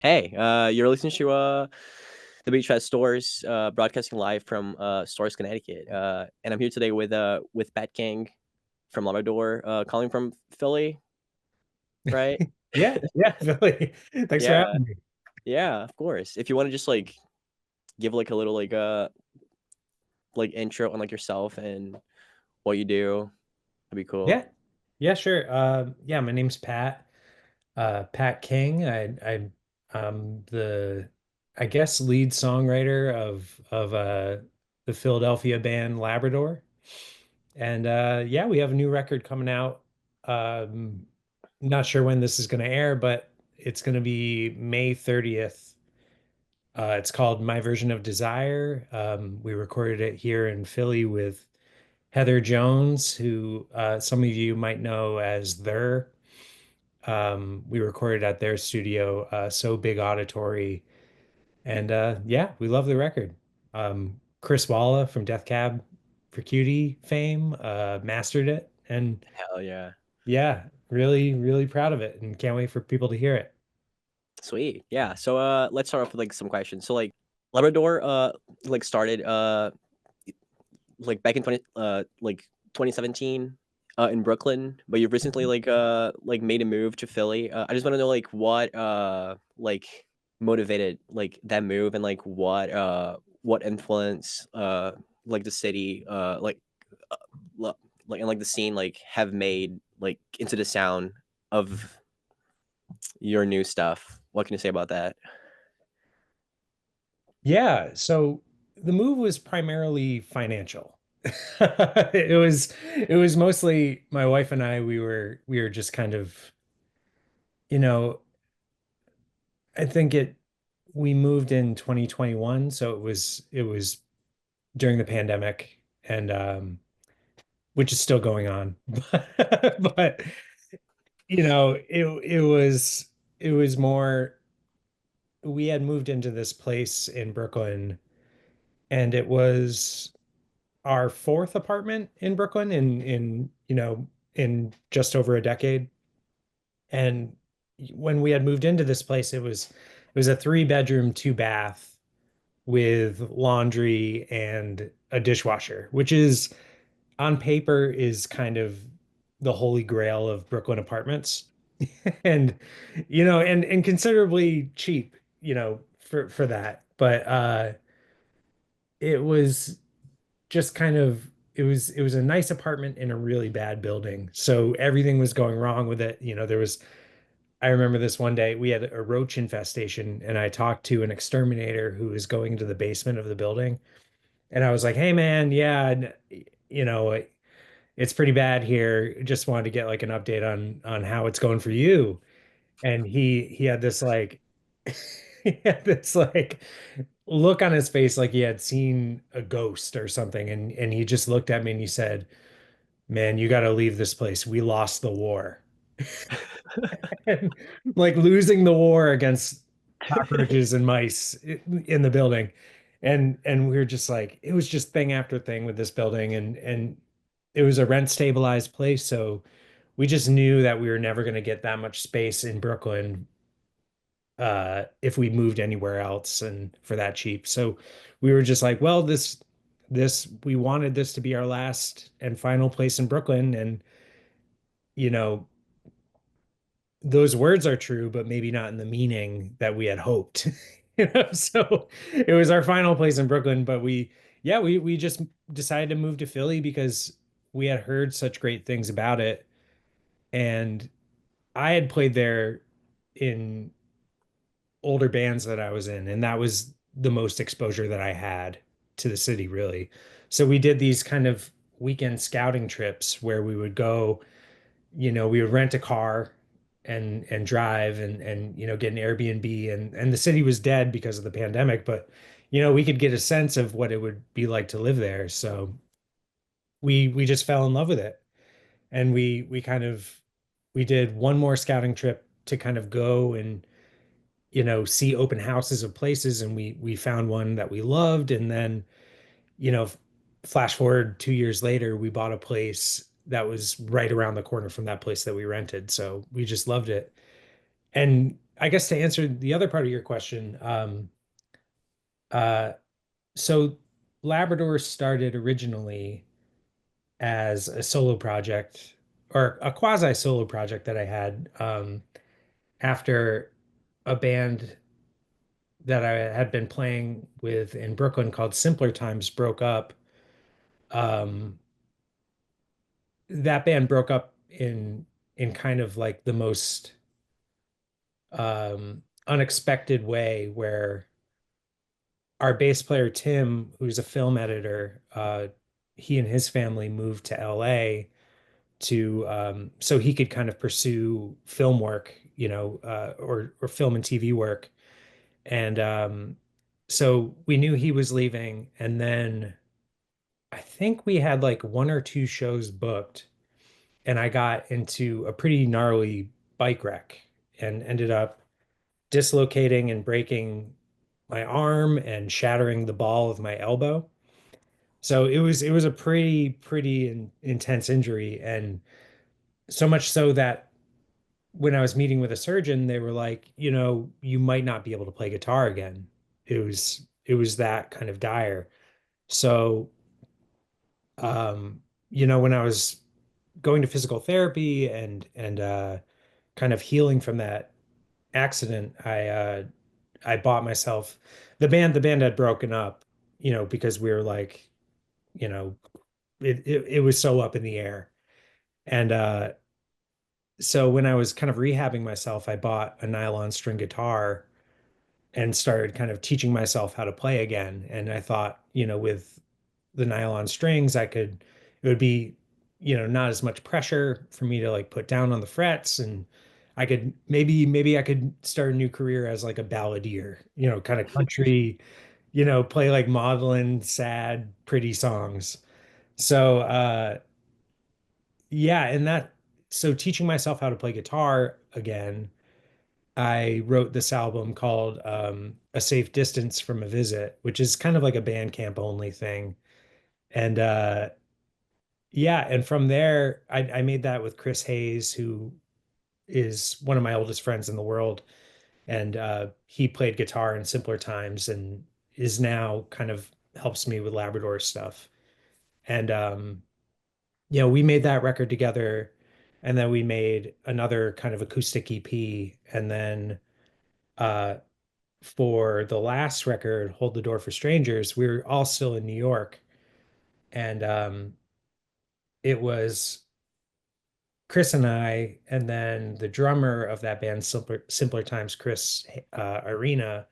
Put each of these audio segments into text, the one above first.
Hey, you're listening to the WHUS Stores, broadcasting live from Stores, Connecticut. And I'm here today with Pat King from Labrador, calling from Philly, right? Yeah, yeah, Philly. Thanks for Yeah, having me. yeah, of course. If you want to just like give like a little like intro on like yourself and what you do, that'd be cool. Yeah, yeah, sure. Yeah, my name's Pat. Pat King. I'm the, I guess, lead songwriter of the Philadelphia band Labrador. And yeah, we have a new record coming out. Um, Not sure when this is going to air, but it's going to be May 30th. It's called My Version of Desire. We recorded it here in Philly with Heather Jones, who some of you might know as Their. We recorded at their studio, So Big Auditory, and yeah, we love the record. Chris Walla from Death Cab for Cutie fame mastered it, and Hell yeah. yeah, really, really proud of it, and can't wait for people to hear it. Sweet. Yeah. So let's start off with like some questions. So like Labrador like started like back in 2017 in Brooklyn, but you've recently like made a move to Philly. I just want to know like what like motivated like that move and like what influence like the city uh, lo- like and like the scene like have made like into the sound of your new stuff. What can you say about that? Yeah, so the move was primarily financial. It was mostly my wife and I, we were just kind of, you know, I think it we moved in 2021, so it was during the pandemic and which is still going on. But it was more, we had moved into this place in Brooklyn, and it was our fourth apartment in Brooklyn in just over a decade. And when we had moved into this place, it was a three-bedroom, two bath with laundry and a dishwasher, which is on paper is kind of the holy grail of Brooklyn apartments. And and considerably cheap, for that. But it was just kind of it was a nice apartment in a really bad building. So everything was going wrong with it. I remember this one day we had a roach infestation, and I talked to an exterminator who was going into the basement of the building. And I was like, "Hey man, yeah, you know, it's pretty bad here. Just wanted to get like an update on how it's going for you." And he had this like he had this like look on his face like he had seen a ghost or something, and he just looked at me and he said, "Man, you got to leave this place. We lost the war." And like losing the war against cockroaches and mice in the building. And we were just like, it was just thing after thing with this building, and it was a rent stabilized place, so we just knew that we were never going to get that much space in Brooklyn if we moved anywhere else and for that cheap. So we were just like, well, this we wanted this to be our last and final place in Brooklyn, and you know, those words are true, but maybe not in the meaning that we had hoped. So it was our final place in Brooklyn, but yeah, we just decided to move to Philly because we had heard such great things about it, and I had played there in older bands that I was in, and that was the most exposure that I had to the city, really. So we did these kind of weekend scouting trips where we would go, we would rent a car and drive and get an Airbnb, and the city was dead because of the pandemic, but we could get a sense of what it would be like to live there. So we just fell in love with it. And we did one more scouting trip to kind of go and see open houses of places, and we found one that we loved. And then you know flash forward 2 years later, we bought a place that was right around the corner from that place that we rented, so we just loved it. And I guess to answer the other part of your question, uh, so Labrador started originally as a solo project or a quasi solo project that I had after a band that I had been playing with in Brooklyn called Simpler Times broke up. Um, that band broke up in kind of like the most unexpected way where our bass player Tim, who's a film editor, he and his family moved to LA to so he could kind of pursue film work, or film and TV work. And so we knew he was leaving, and then I think we had like one or two shows booked, and I got into a pretty gnarly bike wreck and ended up dislocating and breaking my arm and shattering the ball of my elbow. So it was a pretty intense injury, and so much so that when I was meeting with a surgeon, they were like, you might not be able to play guitar again. It was that kind of dire. So, um, when I was going to physical therapy and kind of healing from that accident, I bought myself the band had broken up, because we were like, you know, it was so up in the air. And so when I was kind of rehabbing myself, I bought a nylon string guitar and started kind of teaching myself how to play again. And I thought, with the nylon strings, it would be, not as much pressure for me to like put down on the frets, and I could maybe I could start a new career as like a balladeer, kind of country, play like maudlin, sad, pretty songs. So, yeah, so teaching myself how to play guitar again, I wrote this album called A Safe Distance from a Visit, which is kind of like a Bandcamp only thing. And yeah, and from there, I made that with Chris Hayes, who is one of my oldest friends in the world. And he played guitar in Simpler Times and is now kind of helps me with Labrador stuff. And we made that record together, and then we made another kind of acoustic EP, and then uh, for the last record, Hold the Door for Strangers, we were all still in New York. And it was Chris and I, and then the drummer of that band, Simpler Times, Chris Arena,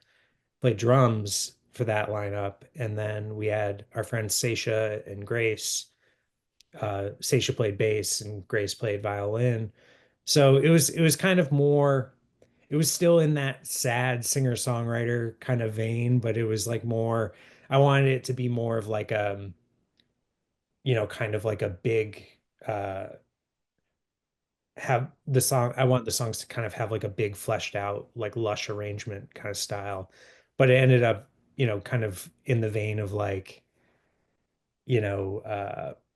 played drums for that lineup. And then we had our friends Seisha and Grace. Seisha played bass and Grace played violin. So it was kind of more, it was still in that sad singer-songwriter kind of vein, but it was like more, I wanted it to be more of like kind of like a big uh have the song, I want the songs to kind of have like a big fleshed out, like lush arrangement kind of style. But it ended up, kind of in the vein of like,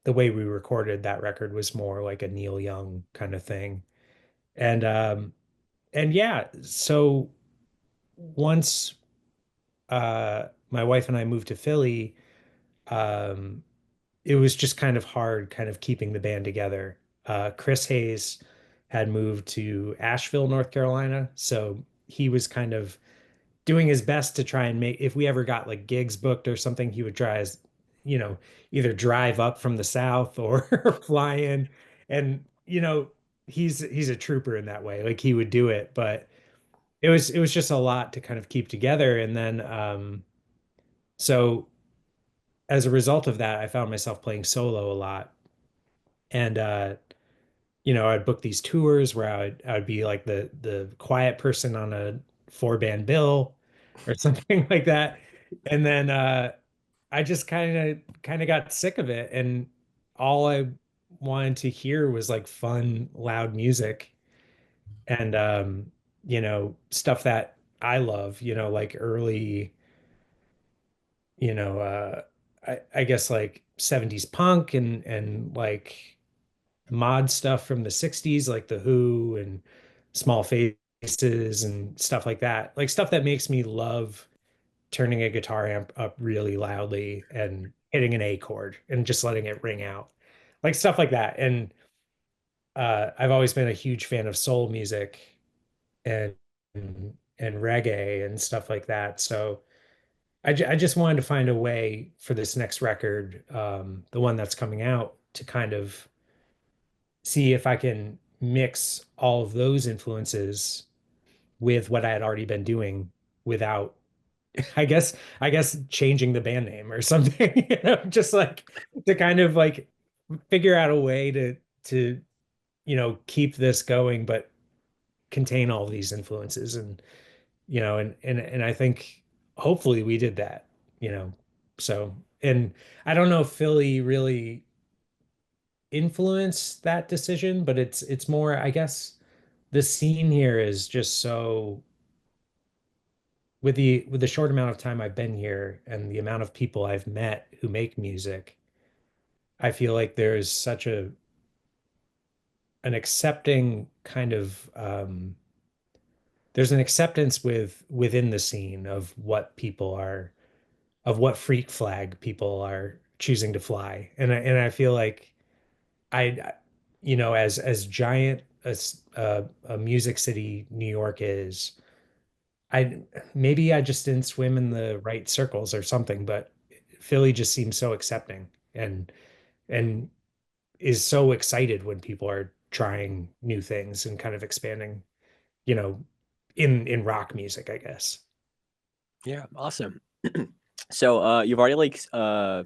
the way we recorded that record was more like a Neil Young kind of thing. And yeah, so once my wife and I moved to Philly, um, it was just kind of hard kind of keeping the band together. Chris Hayes had moved to Asheville, North Carolina, so he was kind of doing his best to try and make, if we ever got like gigs booked or something, he would try as, you know, either drive up from the south or fly in. And, he's a trooper in that way. Like he would do it, but it was just a lot to kind of keep together. And then so as a result of that, I found myself playing solo a lot. And I'd book these tours where I would be like the quiet person on a four band bill or something like that. And then I just kind of got sick of it, and all I wanted to hear was like fun, loud music and stuff that I love, like early, I guess like 70s punk and like mod stuff from the 60s, like the Who and Small Faces and stuff like that. Like stuff that makes me love turning a guitar amp up really loudly and hitting an A chord and just letting it ring out. Like stuff like that. And I've always been a huge fan of soul music and and reggae and stuff like that. So I just wanted to find a way for this next record, the one that's coming out, to kind of see if I can mix all of those influences with what I had already been doing without, I guess changing the band name or something, just like to kind of like figure out a way to keep this going, but contain all these influences. And and I think hopefully we did that, you know. So, and I don't know if Philly really influenced that decision, but it's more, I guess the scene here is just so, with the short amount of time I've been here and the amount of people I've met who make music, I feel like there's such a an accepting kind of there's an acceptance within the scene of what freak flag people are choosing to fly. And I feel like I as giant as a music city New York is, I maybe I just didn't swim in the right circles or something, but Philly just seems so accepting and is so excited when people are trying new things and kind of expanding, you know, in rock music, I guess. Yeah, awesome. So, you've already like sort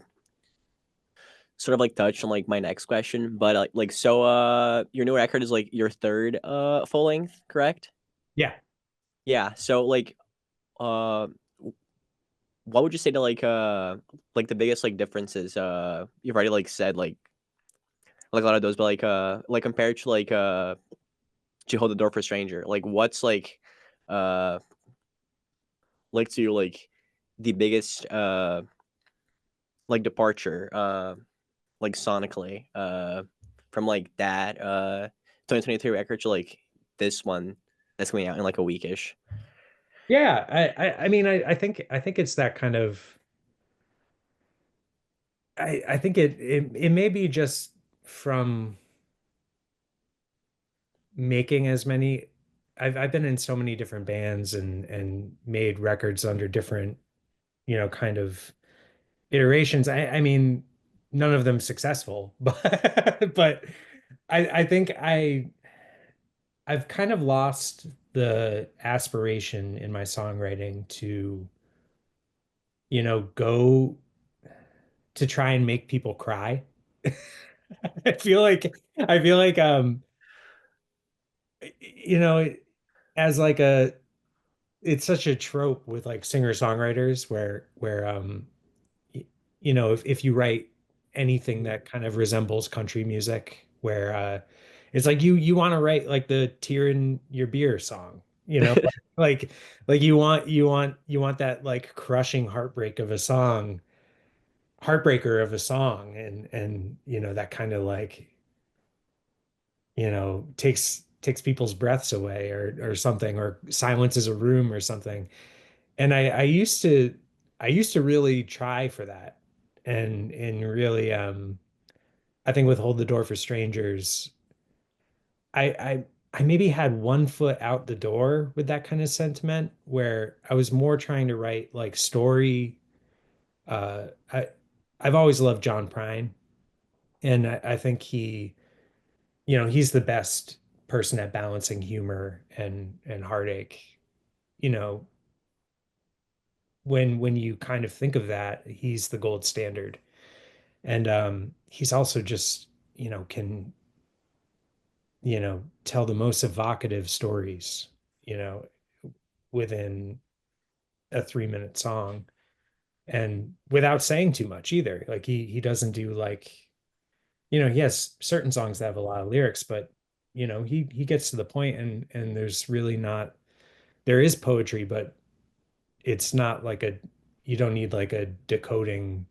of like touched on like my next question, but so your new record is like your third full length, correct? Yeah. Yeah. So uh what would you say to like the biggest like differences you've already like said like a lot of those, but like compared to Hold the Door for Stranger, like what's uh like to you like the biggest like departure like sonically from like that 2023 record to like this one that's coming out in like a weekish. Yeah, I mean I think it's that kind of, I think it may be just from making as many, I've been in so many different bands and made records under different, kind of iterations. I mean, none of them successful, but I think I've kind of lost the aspiration in my songwriting to, go to try and make people cry. I feel like you know, as like a it's such a trope with like singer-songwriters where y- if you write anything that kind of resembles country music, where it's like you want to write like the tear in your beer song, like like you want that like crushing heartbreaker of a song, and that kind of like takes people's breaths away or something, or silences a room or something. And I used to really try for that. And really, I think with Hold the Door for Strangers, I I I maybe had one foot out the door with that kind of sentiment, where I was more trying to write like story. Uh, I I've always loved John Prine, and I think he's the best person at balancing humor and heartache. You know, when you kind of think of that, he's the gold standard. And he's also just, can, tell the most evocative stories, you know, within a 3-minute song, and without saying too much either. Like he doesn't do like, he has certain songs that have a lot of lyrics, but he gets to the point, and there's really not, there is poetry, but it's not like you don't need like a decoding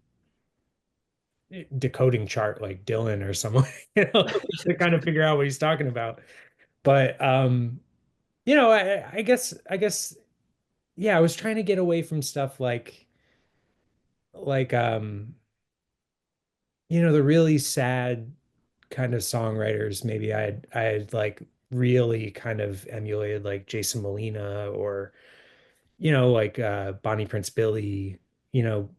chart like Dylan or someone, to kind of figure out what he's talking about. But I guess, yeah, I was trying to get away from stuff like the really sad kind of songwriters. Maybe I had like really kind of emulated like Jason Molina or like Bonnie Prince Billy, you know,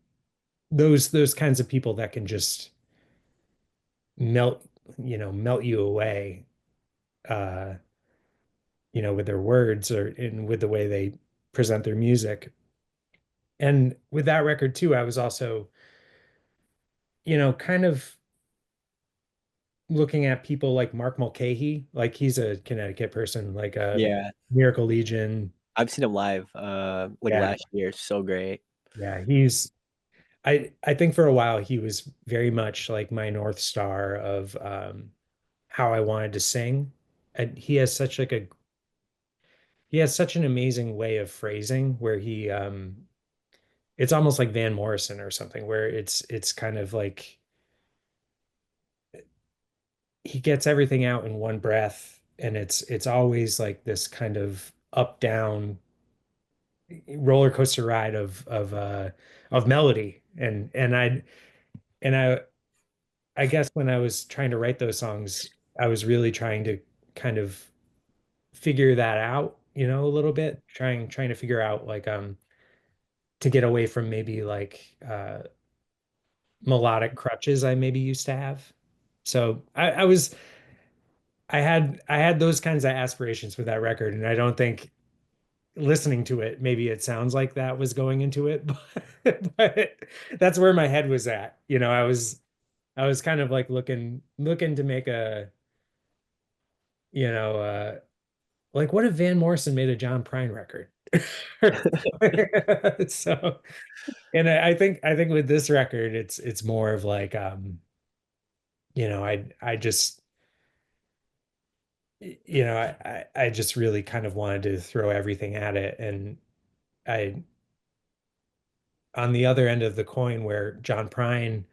those kinds of people that can just melt, melt you away, uh, with their words or in with the way they present their music. And with that record too, I was also, kind of looking at people like Mark Mulcahy, like he's a Connecticut person, like a Yeah, Miracle Legion. I've seen him live, like Yeah, last year. So great. yeah, I think for a while he was very much like my North Star of how I wanted to sing. And he has such an amazing way of phrasing where he it's almost like Van Morrison or something where it's kind of like he gets everything out in one breath and it's always like this kind of up down roller coaster ride of melody and I guess when I was trying to write those songs I was really trying to kind of figure that out, a little bit, trying to figure out like to get away from maybe like melodic crutches I maybe used to have. So I had those kinds of aspirations with that record, and I don't think listening to it, maybe it sounds like that was going into it, but that's where my head was at. I was kind of like looking to make you know, like what if Van Morrison made a John Prine record? So, and I think with this record, it's more of like I just I just really kind of wanted to throw everything at it. And I, on the other end of the coin, where John Prine,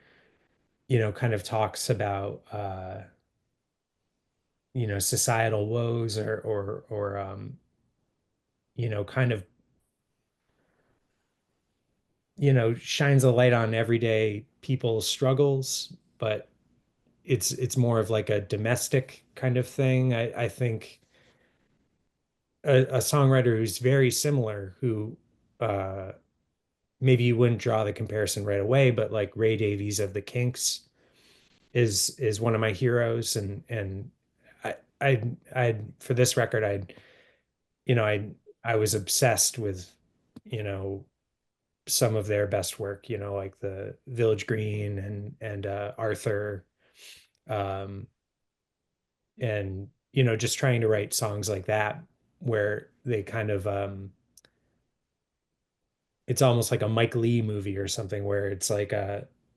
kind of talks about, societal woes or kind of, shines a light on everyday people's struggles, but it's more of like a domestic kind of thing. I think a songwriter who's very similar, who uh, maybe you wouldn't draw the comparison right away, but like Ray Davies of the Kinks is one of my heroes, and I for this record I was obsessed with you know some of their best work, like the Village Green and Arthur, um, and just trying to write songs like that where they kind of it's almost like a Mike Lee movie or something where it's like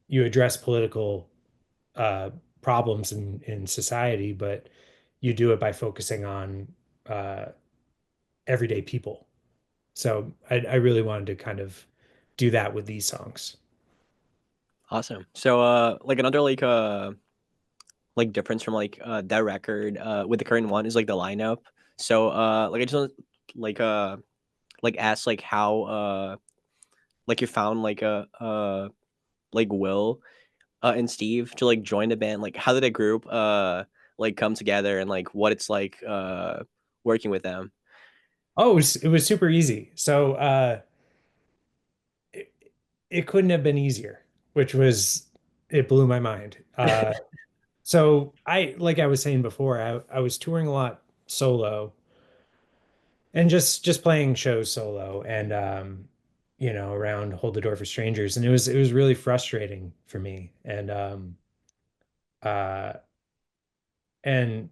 you address political uh, problems in society, but you do it by focusing on uh, everyday people. So I really wanted to kind of do that with these songs. Awesome. So, like another like difference from that record with the current one is like the lineup. So, like I just want like like ask like how like you found like Will and Steve to like join the band. Like, how did a group like come together and like what it's like working with them? Oh, it was super easy. So it, it couldn't have been easier, which was it blew my mind. So like I was saying before, I was touring a lot solo and just playing shows solo and around Hold the Door for Strangers, and it was really frustrating for me. Uh and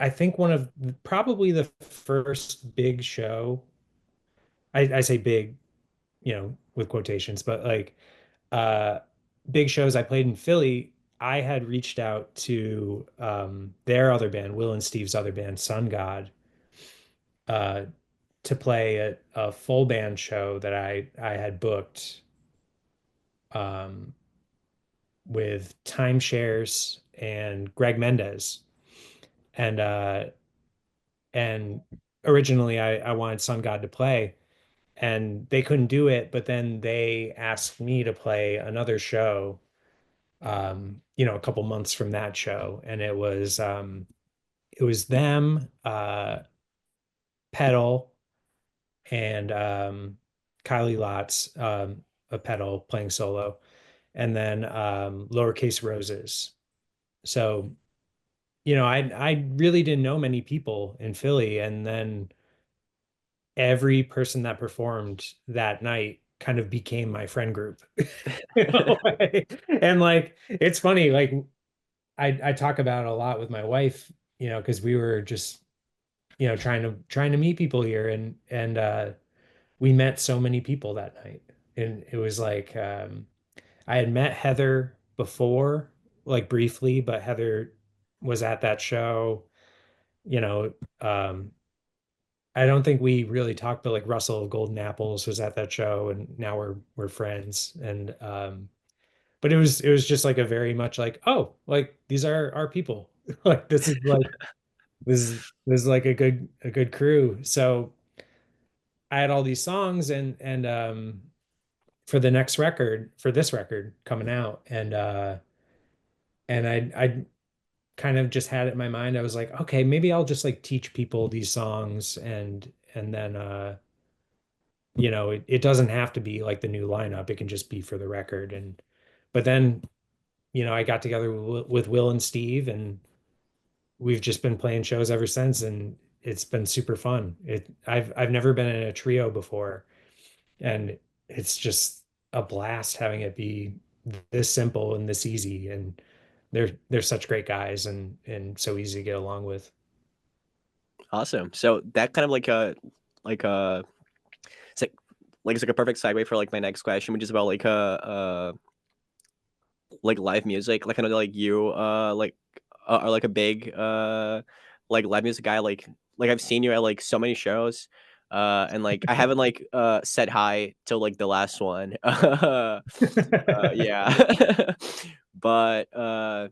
I think one of probably the first big show, I say big, with quotations, but like uh big shows I played in Philly, I had reached out to their other band, Will and Steve's other band, Sun God, uh to play a full band show that I had booked um with Timeshares and Greg Mendez. And and originally I wanted Sun God to play, and they couldn't do it, but then they asked me to play another show, a couple months from that show, and it was them, Pedal, and Kylie Lotz, a pedal playing solo, and then Lowercase Roses. So, I really didn't know many people in Philly, and then every person that performed that night kind of became my friend group. And like it's funny, like I talk about it a lot with my wife, because we were just, trying to meet people here, and we met so many people that night. And it was like I had met Heather before, like briefly, but Heather was at that show, you know. I don't think we really talked, but like Russell of Golden Apples was at that show, and now we're friends. And but it was just like a very much like, oh, like these are our people. Like this is like a good crew. So I had all these songs, and for the next record, for this record coming out, and I kind of just had it in my mind. I was like, okay, maybe I'll just like teach people these songs, and then it doesn't have to be like the new lineup. It can just be for the record. And but then, I got together with Will and Steve, and we've just been playing shows ever since, and it's been super fun. I've never been in a trio before, and it's just a blast having it be this simple and this easy. And they're such great guys, and so easy to get along with. Awesome. So that kind of like a it's like it's like a perfect segue for like my next question, which is about like live music. Like I know like you are like a big like live music guy. Like I've seen you at like so many shows. And like I haven't like said hi till like the last one. Yeah. But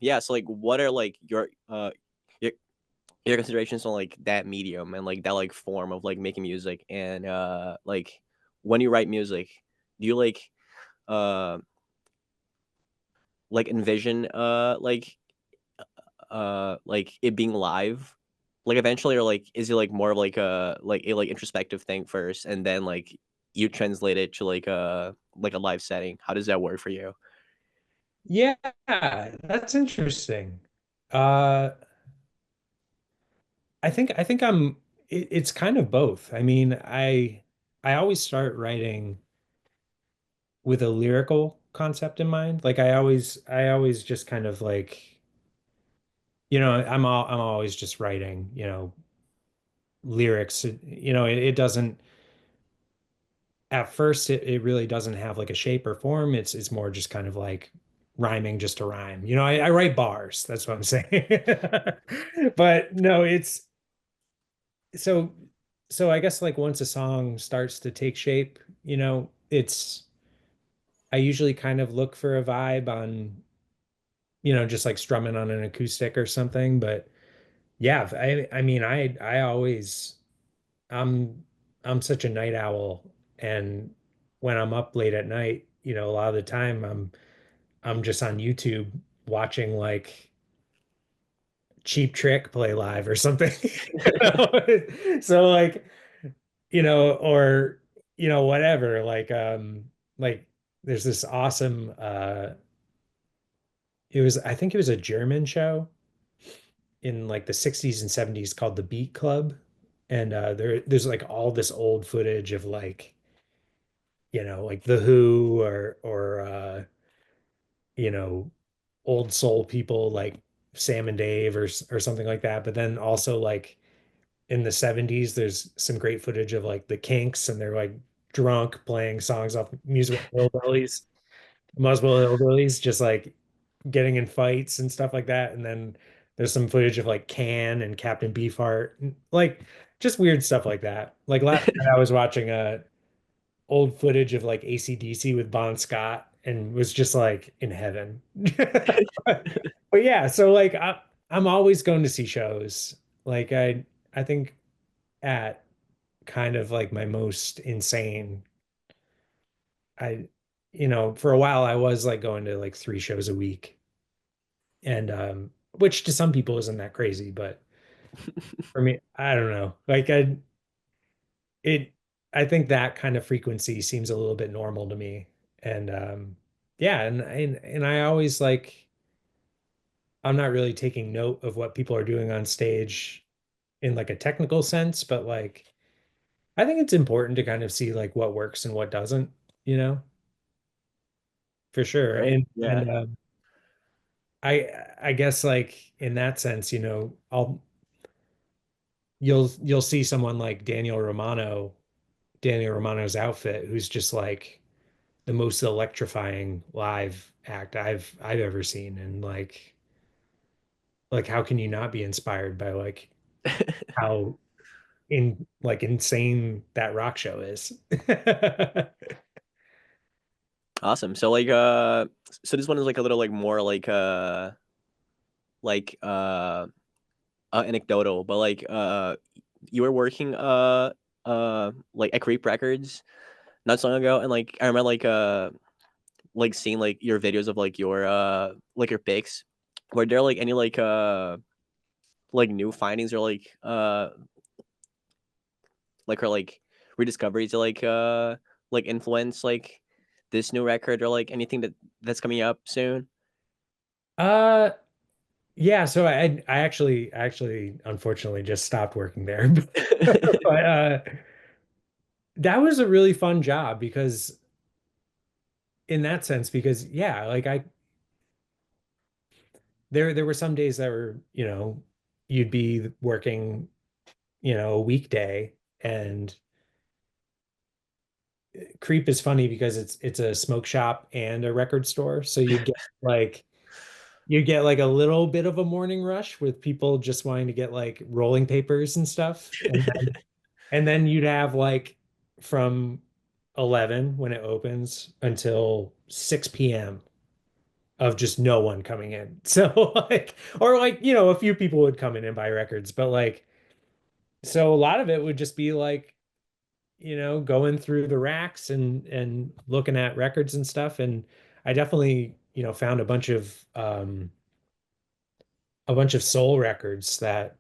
yeah, so like what are like your your considerations on like that medium and like that like form of like making music and like when you write music, do you uh like envision like it being live like eventually, or like is it like more of like a like introspective thing first and then like you translate it to like a live setting? How does that work for you? Yeah, that's interesting. Uh, I think it's kind of both. I mean, I always start writing with a lyrical concept in mind. Like I always just kind of like, I'm always just writing, lyrics. It doesn't at first it really doesn't have like a shape or form. It's more just kind of like rhyming just to rhyme. I write bars. That's what I'm saying. But no, it's so so I guess like once a song starts to take shape, it's I usually kind of look for a vibe on, just like strumming on an acoustic or something. But yeah, I mean, I always I'm I'm such a night owl, and when I'm up late at night, a lot of the time I'm just on YouTube watching like Cheap Trick play live or something. So like, or whatever, like there's this awesome I think it was a German show in like the 60s and 70s called the Beat Club. And there's like all this old footage of like the Who or you know, old soul people like Sam and Dave or something like that. But then also like in the 70s, there's some great footage of like the Kinks, and they're like drunk playing songs off Musical Hillbillies, Muswell Hillbillies, just like getting in fights and stuff like that. And then there's some footage of like Can and Captain Beefheart, like just weird stuff like that. Like last night I was watching old footage of like AC/DC with Bon Scott and was just like in heaven. But yeah, so like I'm always going to see shows. Like I think at kind of like my most insane. I, for a while I was like going to like 3 shows a week, and which to some people isn't that crazy, but for me, I don't know. Like it, I think that kind of frequency seems a little bit normal to me. And yeah, and I always like, I'm not really taking note of what people are doing on stage in like a technical sense, but like I think it's important to kind of see like what works and what doesn't, you know, for sure. Right? And Yeah. I guess like in that sense, I'll you'll see someone like Daniel Romano's outfit, who's just like the most electrifying live act I've ever seen. And like how can you not be inspired by like how insane that rock show is? Awesome. So like so this one is like a little like more like anecdotal, but like you were working like at Creep Records not so long ago, and like I remember like seeing like your videos of like your pics. Were there like any like new findings or like or like rediscoveries to like influence like this new record or like anything that's coming up soon? uh yeah, so I actually unfortunately just stopped working there. But that was a really fun job because in that sense, because yeah, like there were some days that were, you'd be working, a weekday, and Creep is funny because it's a smoke shop and a record store. So you get like a little bit of a morning rush with people just wanting to get like rolling papers and stuff. And then you'd have like from 11 when it opens until 6 p.m. of just no one coming in. So like, or like, a few people would come in and buy records, but like, so a lot of it would just be like, going through the racks and looking at records and stuff. And I definitely, found a bunch of soul records that,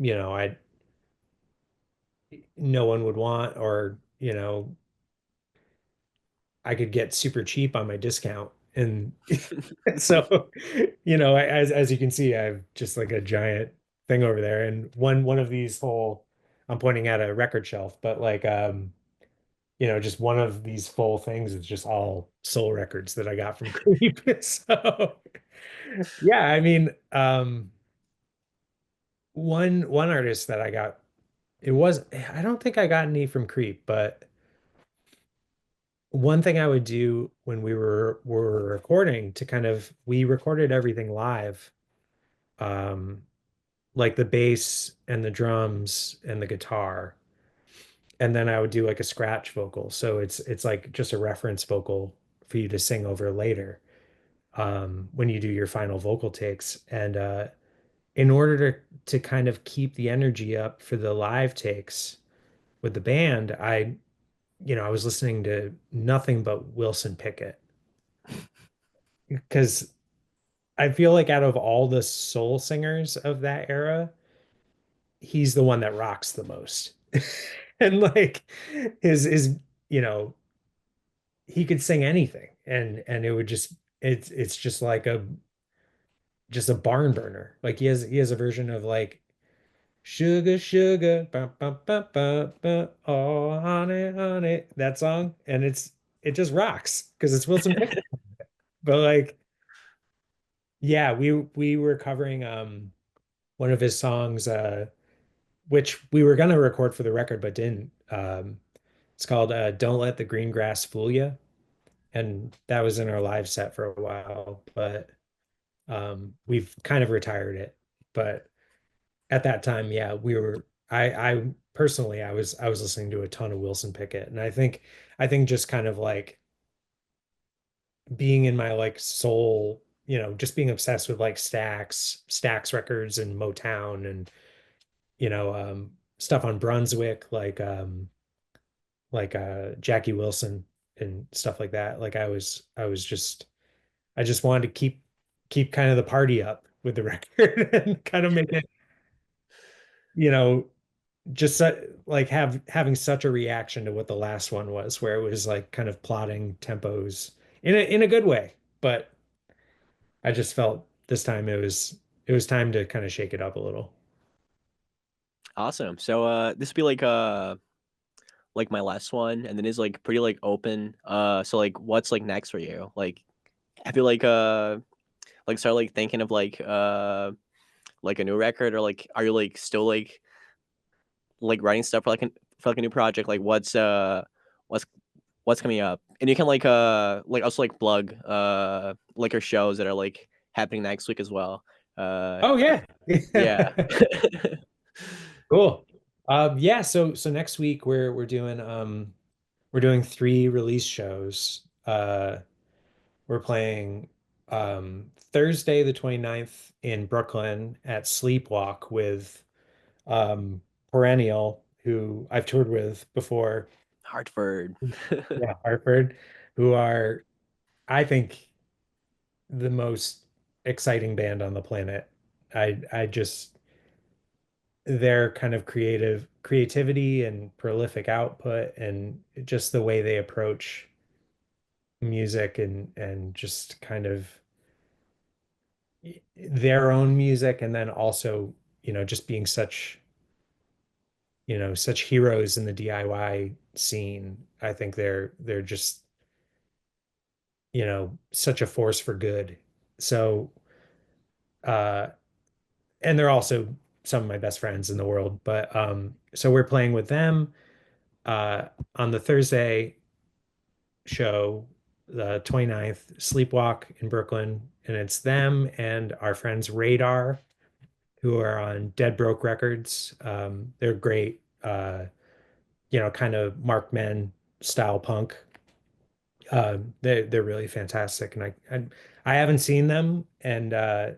I no one would want, or, I could get super cheap on my discount. And so, as you can see, I have just like a giant thing over there. And one of these whole, I'm pointing at a record shelf, but like just one of these full things is just all soul records that I got from Creep. So yeah, I mean, one artist that I got, I don't think I got any from Creep, but one thing I would do when we were recording, to kind of, we recorded everything live, um, like the bass and the drums and the guitar. And then I would do like a scratch vocal. So it's like just a reference vocal for you to sing over later, when you do your final vocal takes. And in order to kind of keep the energy up for the live takes with the band, I was listening to nothing but Wilson Pickett, because I feel like out of all the soul singers of that era, he's the one that rocks the most. And like his you know he could sing anything, and it would just, it's just a barn burner. Like he has a version of like sugar sugar ba, ba, ba, ba, ba, oh honey honey, that song, and it just rocks because it's Wilson Pickett. But like, yeah, we were covering one of his songs, which we were gonna record for the record but didn't. It's called Don't Let the Green Grass Fool You. And that was in our live set for a while, but we've kind of retired it. But at that time, yeah, I personally, I was listening to a ton of Wilson Pickett. And I think just kind of like being in my like soul, just being obsessed with like Stax records and Motown, and stuff on Brunswick, like Jackie Wilson and stuff like that. Like I just wanted to keep kind of the party up with the record and kind of make it, you know, just like having such a reaction to what the last one was, where it was like kind of plotting tempos in a good way. But I just felt this time it was time to kind of shake it up a little. Awesome. So this would be like my last one, and then is like pretty like open. So like what's like next for you? Like have you like start like thinking of like a new record, or like are you like still like writing stuff for like a new project? Like what's what's coming up? And you can like also like plug like your shows that are like happening next week as well. Uh Oh yeah. yeah. Cool. Yeah, so next week we're doing three release shows. We're playing Thursday the 29th in Brooklyn at Sleepwalk with Perennial, who I've toured with before. Hartford. Yeah, Hartford, who are, I think, the most exciting band on the planet. I just their kind of creativity and prolific output and just the way they approach music and just kind of their own music, and then also, just being such heroes in the DIY scene. I think they're just, such a force for good. So, uh, and they're also some of my best friends in the world. But so we're playing with them uh on the Thursday show, the 29th, Sleepwalk in Brooklyn, and it's them and our friends Radar, who are on Dead Broke Records. They're great, kind of Mark Men style punk. They're really fantastic, and I haven't seen them, and uh,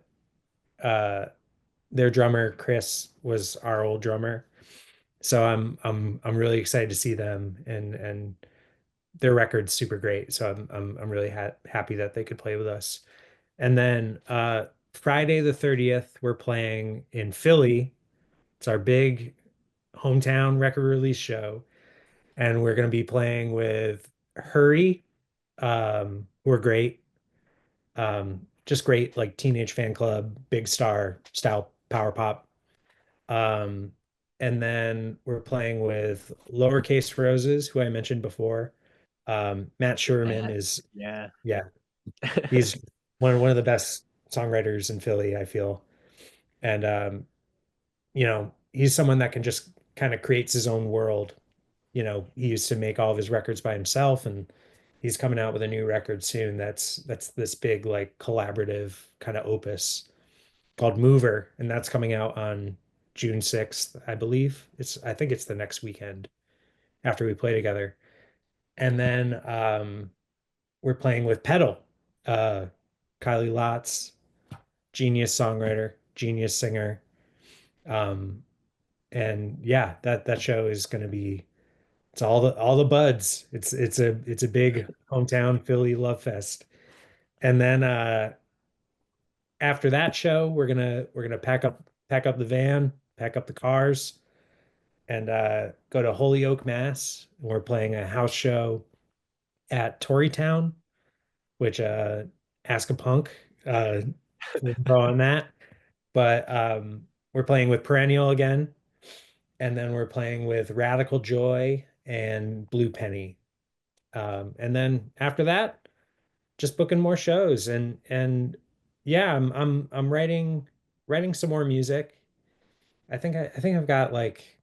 their drummer Chris was our old drummer, so I'm really excited to see them, and their record's super great. So I'm really happy that they could play with us. And then Friday the 30th, we're playing in Philly. It's our big hometown record release show, and we're going to be playing with Hurry, who are great. Just great, like Teenage Fan Club, big star style power pop. Um, and then we're playing with Lowercase Roses, who I mentioned before. Matt Sherman Matt. is, Yeah. yeah, he's one of the best songwriters in Philly, I feel. And he's someone that can just kind of creates his own world. He used to make all of his records by himself, and he's coming out with a new record soon. That's this big like collaborative kind of opus called Mover, and that's coming out on June 6th, I believe. I think it's the next weekend after we play together. And then we're playing with Pedal, uh, Kylie Lotz, genius songwriter, genius singer. Um, and yeah, that show is going to be it's all the buds. It's a big hometown Philly love fest. And then after that show, we're gonna pack up the van, pack up the cars, and go to Holyoke, Mass. We're playing a house show at Torytown, which ask a punk, uh info on that. But we're playing with Perennial again, and then we're playing with Radical Joy and Blue Penny. And then after that, just booking more shows, and yeah, I'm writing some more music. I think I've got like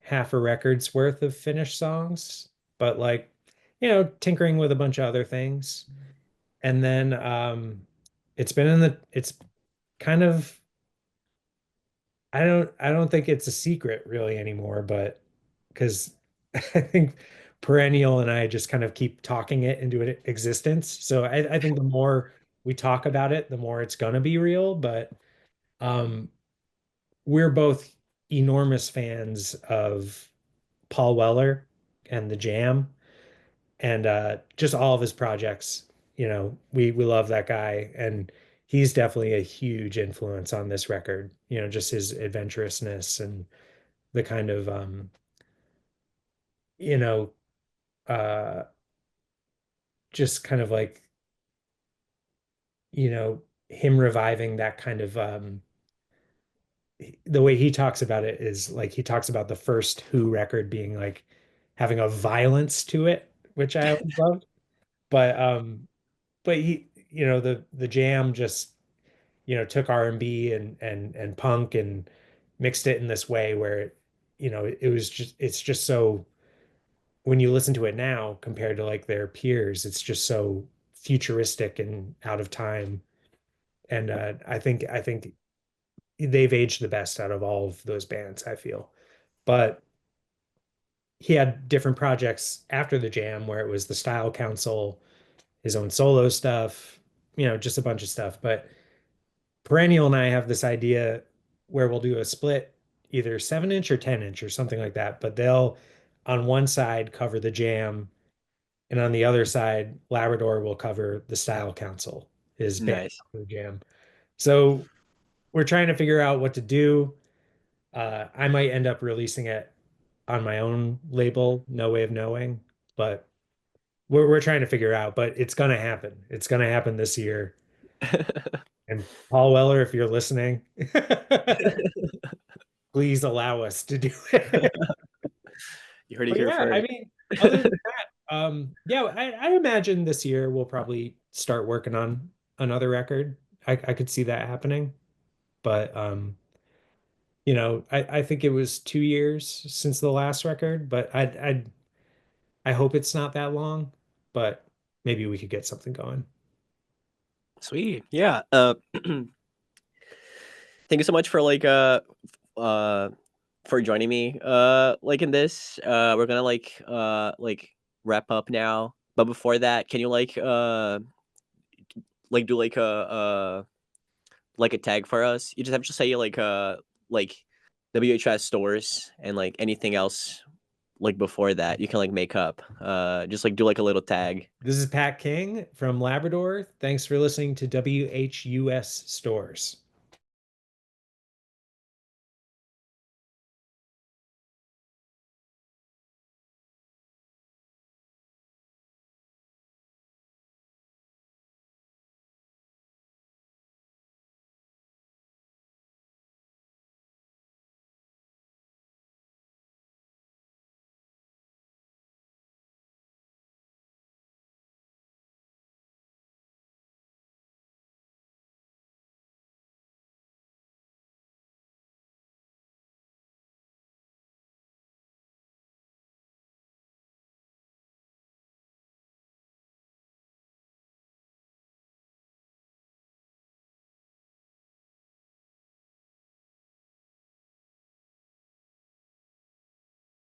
half a record's worth of finished songs, but like, tinkering with a bunch of other things. And then it's kind of I don't think it's a secret really anymore, but because I think Perennial and I just kind of keep talking it into existence. So I think the more we talk about it, the more it's gonna be real. But um, we're both enormous fans of Paul Weller and the Jam and just all of his projects. We love that guy, and he's definitely a huge influence on this record. Just his adventurousness and the kind of you know, uh, just kind of like, him reviving that kind of the way he talks about it is like he talks about the first Who record being like having a violence to it, which I always loved. But the Jam just took R&B and punk and mixed it in this way where it's just so when you listen to it now compared to like their peers, it's just so futuristic and out of time. And I think they've aged the best out of all of those bands, I feel. But he had different projects after the Jam where it was the Style Council, his own solo stuff, just a bunch of stuff. But Perennial and I have this idea where we'll do a split, either 7 inch or 10 inch or something like that. But they'll, on one side, cover the Jam, and on the other side, Labrador will cover the Style Council, his band Nice. for the Jam. So we're trying to figure out what to do. I might end up releasing it on my own label, No Way of Knowing, but we're trying to figure out. But it's gonna happen. It's gonna happen this year. And Paul Weller, if you're listening, please allow us to do it. You heard it But here yeah, I first. mean, other than that, yeah, I imagine this year we'll probably start working on another record. I could see that happening. But I think it was 2 years since the last record, but I hope it's not that long, but maybe we could get something going. Sweet. Yeah. Thank you so much uh for joining me like in this. We're gonna like wrap up now. But before that, can you like do like a tag for us? You just have to say like WHS stores and like anything else like before that you can like make up. Just like do like a little tag. This is Pat King from Labrador. Thanks for listening to WHUS Stores.